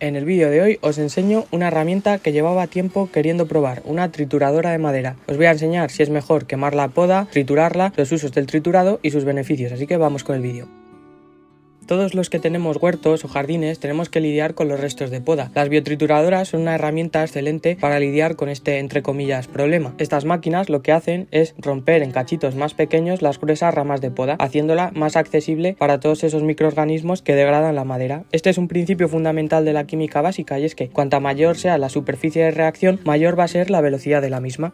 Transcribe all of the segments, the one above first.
En el vídeo de hoy os enseño una herramienta que llevaba tiempo queriendo probar, una trituradora de madera. Os voy a enseñar si es mejor quemar la poda, triturarla, los usos del triturado y sus beneficios, así que vamos con el vídeo. Todos los que tenemos huertos o jardines tenemos que lidiar con los restos de poda. Las biotrituradoras son una herramienta excelente para lidiar con este, entre comillas, problema. Estas máquinas lo que hacen es romper en cachitos más pequeños las gruesas ramas de poda, haciéndola más accesible para todos esos microorganismos que degradan la madera. Este es un principio fundamental de la química básica y es que cuanta mayor sea la superficie de reacción, mayor va a ser la velocidad de la misma.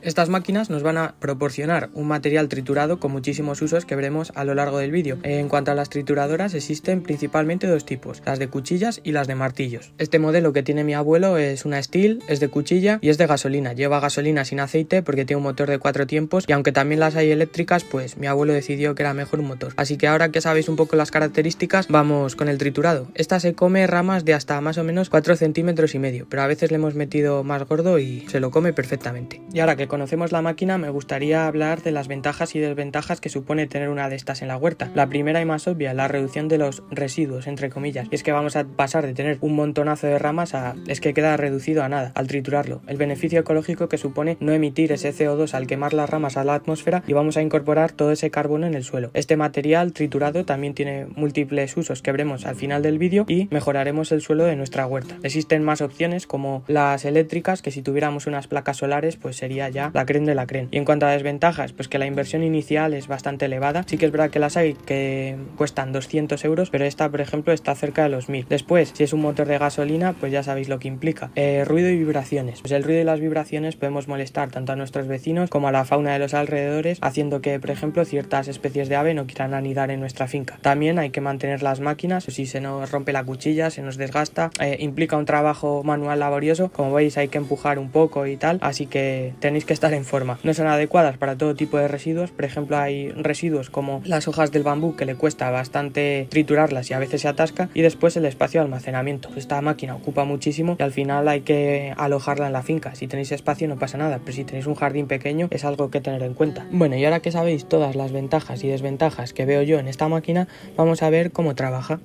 Estas máquinas nos van a proporcionar un material triturado con muchísimos usos que veremos a lo largo del vídeo. En cuanto a las trituradoras, existen principalmente dos tipos, las de cuchillas y las de martillos. Este modelo que tiene mi abuelo es una Stihl, es de cuchilla y es de gasolina. Lleva gasolina sin aceite porque tiene un motor de 4 tiempos y aunque también las hay eléctricas, pues mi abuelo decidió que era mejor un motor. Así que ahora que sabéis un poco las características, vamos con el triturado. Esta se come ramas de hasta más o menos 4 centímetros y medio, pero a veces le hemos metido más gordo y se lo come perfectamente. Y ahora que conocemos la máquina, me gustaría hablar de las ventajas y desventajas que supone tener una de estas en la huerta. La primera y más obvia, la reducción de los residuos, entre comillas. Y es que vamos a pasar de tener un montonazo de ramas es que queda reducido a nada al triturarlo. El beneficio ecológico que supone no emitir ese CO2 al quemar las ramas a la atmósfera y vamos a incorporar todo ese carbono en el suelo. Este material triturado también tiene múltiples usos que veremos al final del vídeo y mejoraremos el suelo de nuestra huerta. Existen más opciones como las eléctricas, que si tuviéramos unas placas solares pues sería ya la crema de la crema. Y en cuanto a desventajas, pues que la inversión inicial es bastante elevada. Sí que es verdad que las hay que cuestan 200 euros, pero esta, por ejemplo, está cerca de los 1000. Después, si es un motor de gasolina, pues ya sabéis lo que implica. Ruido y vibraciones. Pues el ruido y las vibraciones podemos molestar tanto a nuestros vecinos como a la fauna de los alrededores, haciendo que, por ejemplo, ciertas especies de ave no quieran anidar en nuestra finca. También hay que mantener las máquinas, si se nos rompe la cuchilla, se nos desgasta, implica un trabajo manual laborioso. Como veis, hay que empujar un poco y tal, así que tenéis que estar en forma. No son adecuadas para todo tipo de residuos. Por ejemplo, hay residuos como las hojas del bambú que le cuesta bastante triturarlas y a veces se atasca, y después el espacio de almacenamiento. Esta máquina ocupa muchísimo y al final hay que alojarla en la finca. Si tenéis espacio no pasa nada, pero si tenéis un jardín pequeño es algo que tener en cuenta. Bueno, y ahora que sabéis todas las ventajas y desventajas que veo yo en esta máquina, vamos a ver cómo trabaja.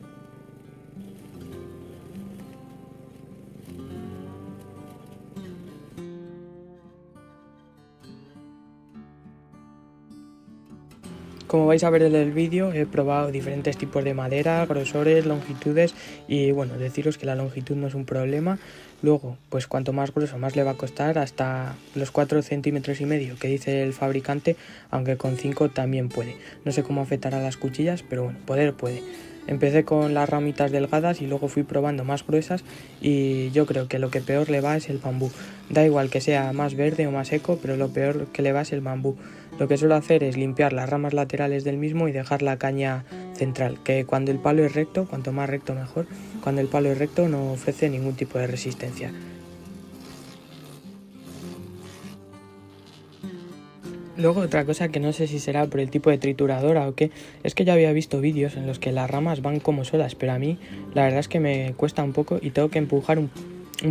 Como vais a ver en el vídeo, he probado diferentes tipos de madera, grosores, longitudes y bueno, deciros que la longitud no es un problema. Luego, pues cuanto más grueso más le va a costar, hasta los 4 centímetros y medio que dice el fabricante, aunque con 5 también puede. No sé cómo afectará a las cuchillas, pero bueno, poder puede. Empecé con las ramitas delgadas y luego fui probando más gruesas y yo creo que lo que peor le va es el bambú. Da igual que sea más verde o más seco, pero lo peor que le va es el bambú. Lo que suelo hacer es limpiar las ramas laterales del mismo y dejar la caña central, que cuando el palo es recto, cuanto más recto mejor, cuando el palo es recto no ofrece ningún tipo de resistencia. Luego otra cosa que no sé si será por el tipo de trituradora o qué, es que ya había visto vídeos en los que las ramas van como solas, pero a mí la verdad es que me cuesta un poco y tengo que empujar un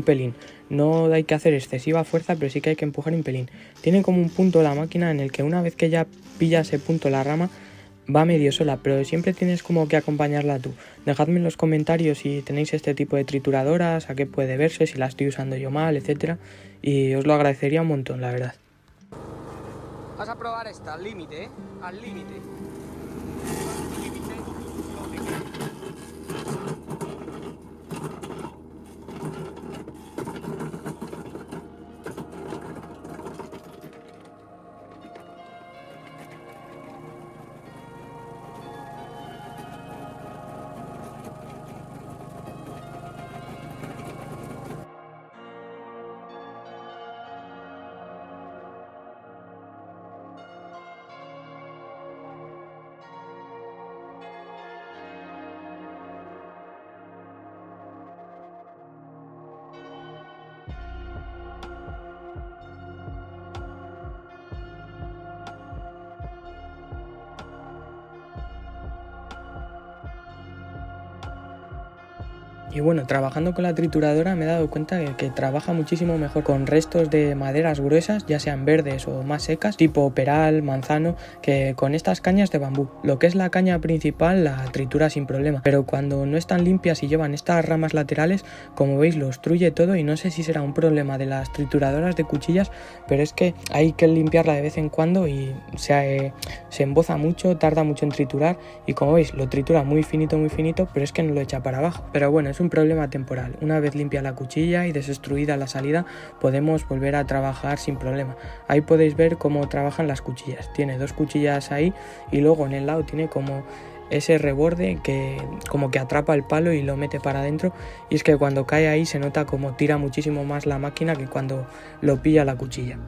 pelín. No hay que hacer excesiva fuerza, pero sí que hay que empujar un pelín. Tiene como un punto la máquina en el que una vez que ya pilla ese punto la rama, va medio sola, pero siempre tienes como que acompañarla tú. Dejadme en los comentarios si tenéis este tipo de trituradoras, a qué puede verse, si la estoy usando yo mal, etcétera, y os lo agradecería un montón, la verdad. Vas a probar esta al límite, ¿eh? Al límite. Y bueno, trabajando con la trituradora me he dado cuenta de que trabaja muchísimo mejor con restos de maderas gruesas, ya sean verdes o más secas, tipo peral, manzano, que con estas cañas de bambú. Lo que es la caña principal la tritura sin problema, pero cuando no están limpias y llevan estas ramas laterales, como veis lo obstruye todo y no sé si será un problema de las trituradoras de cuchillas, pero es que hay que limpiarla de vez en cuando y se emboza mucho, tarda mucho en triturar y como veis lo tritura muy finito, pero es que no lo echa para abajo. Pero bueno, es un problema temporal. Una vez limpia la cuchilla y desobstruida la salida, podemos volver a trabajar sin problema. Ahí podéis ver cómo trabajan las cuchillas. Tiene 2 cuchillas ahí y luego en el lado tiene como ese reborde que como que atrapa el palo y lo mete para adentro, y es que cuando cae ahí se nota como tira muchísimo más la máquina que cuando lo pilla la cuchilla.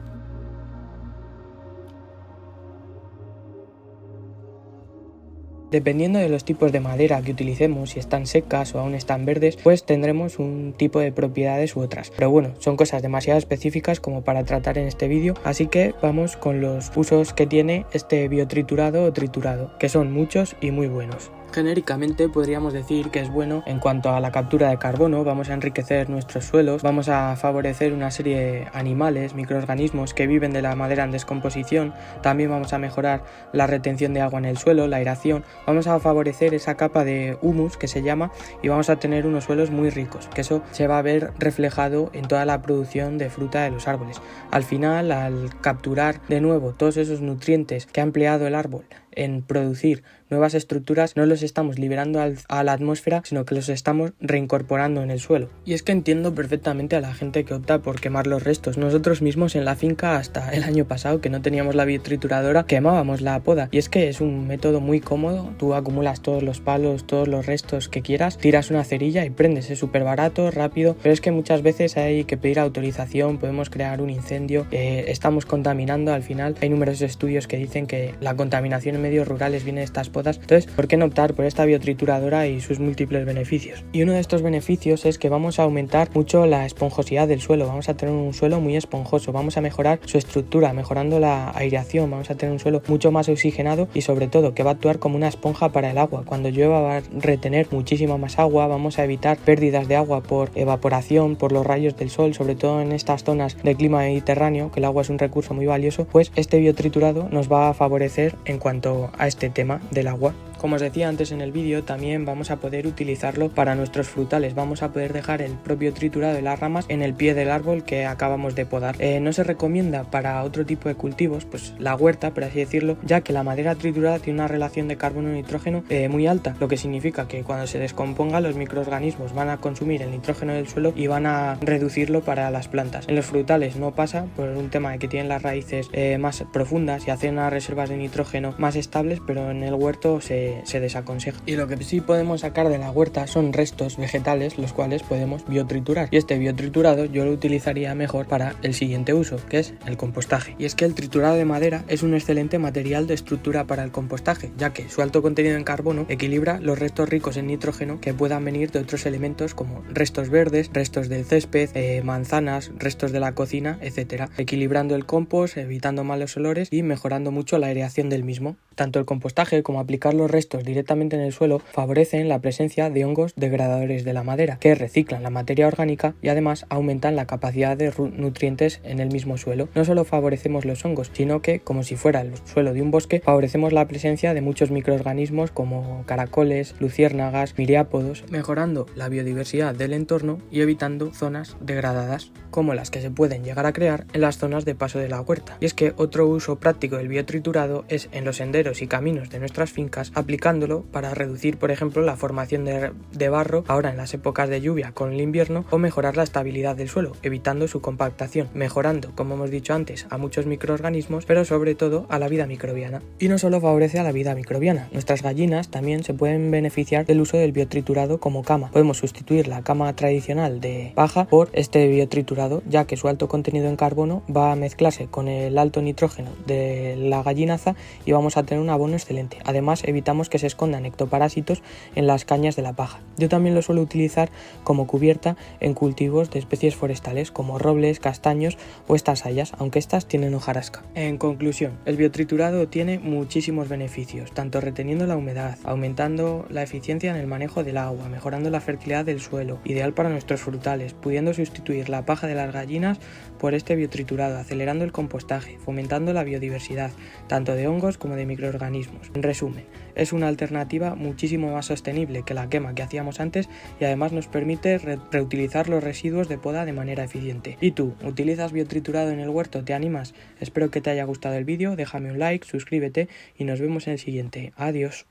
Dependiendo de los tipos de madera que utilicemos, si están secas o aún están verdes, pues tendremos un tipo de propiedades u otras. Pero bueno, son cosas demasiado específicas como para tratar en este vídeo, así que vamos con los usos que tiene este biotriturado o triturado, que son muchos y muy buenos. Genéricamente podríamos decir que es bueno en cuanto a la captura de carbono. Vamos a enriquecer nuestros suelos, vamos a favorecer una serie de animales, microorganismos que viven de la madera en descomposición, también vamos a mejorar la retención de agua en el suelo, la aeración, vamos a favorecer esa capa de humus que se llama y vamos a tener unos suelos muy ricos, que eso se va a ver reflejado en toda la producción de fruta de los árboles. Al final, al capturar de nuevo todos esos nutrientes que ha empleado el árbol en producir nuevas estructuras, no los estamos liberando a la atmósfera, sino que los estamos reincorporando en el suelo. Y es que entiendo perfectamente a la gente que opta por quemar los restos. Nosotros mismos en la finca, hasta el año pasado, que no teníamos la biotrituradora, quemábamos la poda. Y es que es un método muy cómodo. Tú acumulas todos los palos, todos los restos que quieras, tiras una cerilla y prendes. Es súper barato, rápido, pero es que muchas veces hay que pedir autorización, podemos crear un incendio, estamos contaminando. Al final hay numerosos estudios que dicen que la contaminación en medios rurales viene de estas podas. Entonces, ¿por qué no optar por esta biotrituradora y sus múltiples beneficios? Y uno de estos beneficios es que vamos a aumentar mucho la esponjosidad del suelo, vamos a tener un suelo muy esponjoso, vamos a mejorar su estructura, mejorando la aireación, vamos a tener un suelo mucho más oxigenado y sobre todo que va a actuar como una esponja para el agua. Cuando llueva va a retener muchísima más agua, vamos a evitar pérdidas de agua por evaporación, por los rayos del sol, sobre todo en estas zonas de clima mediterráneo, que el agua es un recurso muy valioso, pues este biotriturado nos va a favorecer en cuanto a este tema del agua. Como os decía antes en el vídeo, también vamos a poder utilizarlo para nuestros frutales. Vamos a poder dejar el propio triturado de las ramas en el pie del árbol que acabamos de podar. No se recomienda para otro tipo de cultivos, pues la huerta, por así decirlo, ya que la madera triturada tiene una relación de carbono-nitrógeno muy alta, lo que significa que cuando se descomponga los microorganismos van a consumir el nitrógeno del suelo y van a reducirlo para las plantas. En los frutales no pasa por un tema de que tienen las raíces más profundas y hacen unas reservas de nitrógeno más estables, pero en el huerto se desaconseja. Y lo que sí podemos sacar de la huerta son restos vegetales, los cuales podemos biotriturar. Y este biotriturado yo lo utilizaría mejor para el siguiente uso, que es el compostaje. Y es que el triturado de madera es un excelente material de estructura para el compostaje, ya que su alto contenido en carbono equilibra los restos ricos en nitrógeno que puedan venir de otros elementos como restos verdes, restos del césped, manzanas, restos de la cocina, etcétera, equilibrando el compost, evitando malos olores y mejorando mucho la aireación del mismo. Tanto el compostaje como aplicar los restos directamente en el suelo favorecen la presencia de hongos degradadores de la madera, que reciclan la materia orgánica y además aumentan la capacidad de nutrientes en el mismo suelo. No solo favorecemos los hongos, sino que, como si fuera el suelo de un bosque, favorecemos la presencia de muchos microorganismos como caracoles, luciérnagas, miriápodos, mejorando la biodiversidad del entorno y evitando zonas degradadas, como las que se pueden llegar a crear en las zonas de paso de la huerta. Y es que otro uso práctico del biotriturado es en los senderos y caminos de nuestras fincas, aplicándolo para reducir, por ejemplo, la formación de barro ahora en las épocas de lluvia con el invierno, o mejorar la estabilidad del suelo, evitando su compactación, mejorando, como hemos dicho antes, a muchos microorganismos, pero sobre todo a la vida microbiana. Y no solo favorece a la vida microbiana, nuestras gallinas también se pueden beneficiar del uso del biotriturado como cama. Podemos sustituir la cama tradicional de paja por este biotriturado, ya que su alto contenido en carbono va a mezclarse con el alto nitrógeno de la gallinaza y vamos a tener un abono excelente. Además, evitamos evitamos que se escondan ectoparásitos en las cañas de la paja. Yo también lo suelo utilizar como cubierta en cultivos de especies forestales como robles, castaños o estas hayas, aunque estas tienen hojarasca. En conclusión, el biotriturado tiene muchísimos beneficios, tanto reteniendo la humedad, aumentando la eficiencia en el manejo del agua, mejorando la fertilidad del suelo, ideal para nuestros frutales, pudiendo sustituir la paja de las gallinas por este biotriturado, acelerando el compostaje, fomentando la biodiversidad, tanto de hongos como de microorganismos. En resumen, es una alternativa muchísimo más sostenible que la quema que hacíamos antes y además nos permite reutilizar los residuos de poda de manera eficiente. ¿Y tú, utilizas biotriturado en el huerto? ¿Te animas? Espero que te haya gustado el vídeo, déjame un like, suscríbete y nos vemos en el siguiente. Adiós.